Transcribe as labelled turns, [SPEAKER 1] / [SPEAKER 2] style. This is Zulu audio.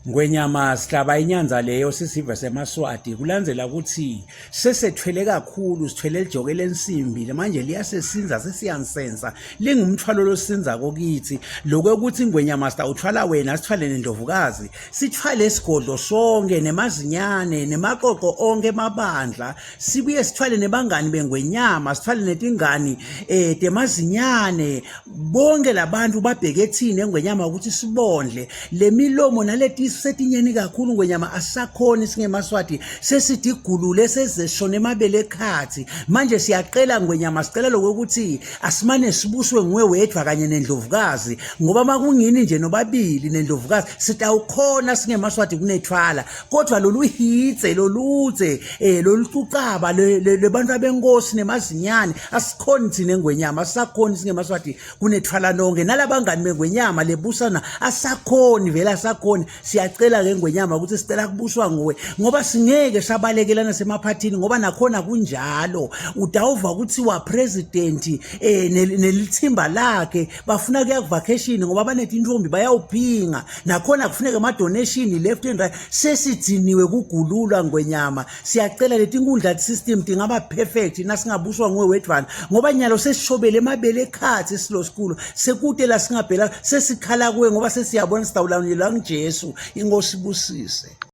[SPEAKER 1] Ngwenyama sihlaba inyanza leyo sisive semaswati kulandzela ukuthi sesethwele kakhulu sithwele lijoke lensimbi manje liyasesinza sesiyansensa lingumthwalo losinza kokithi lokuthi ingwenyama sitawuthwala wena sithwale nendlovukazi sithwale isigodlo sonke nemazinyane nemaqoqo onke emabandla sibuye sithwale nebangani bengwenyama sithwale netingani temazinyane bonke labantu babheke ethini engwenyama ukuthi sibondle lemilomo naleti setinyeni kakhulu ngwenyama asakhona singemaswati sesithi igulule sezeshona emabele ekhathi manje siyaqela ngwenyama sicela lokuthi asimane sibuswe nguwe wedwa kanye nendlovukazi ngoba makungini nje nobabili nendlovukazi sitawukhona singemaswati kunethwala kodwa lolu hitse loludze lolucucaba lebantu abenkosi nemazinyane asikhoni thina engwenyama asakhoni singemaswati kunethwala nonke nalabangani bengwenyama lebusana asakhoni vele asakhoni siyacela ke ngwenyama ukuthi sicela kubuswa nguwe ngoba singeke sabalekelana semaphathini ngoba nakhona kunjalo udawuva ukuthi wa president nelithimba lakhe bafuna kuya vacation ngoba banethi intombi bayawuphinga nakhona kufuneka ama donation left and right sesithiniwe kugululwa ngwenyama siyacela leti inkundla system tingaba perfect nasingabuswa nguwe wedwana ngoba nyalo sesishobele emabele ekhathi silo school sekude la singabhela sesikhala kuwe ngoba sesiyabona sitawulanelwa ngeJesu inkosi busise.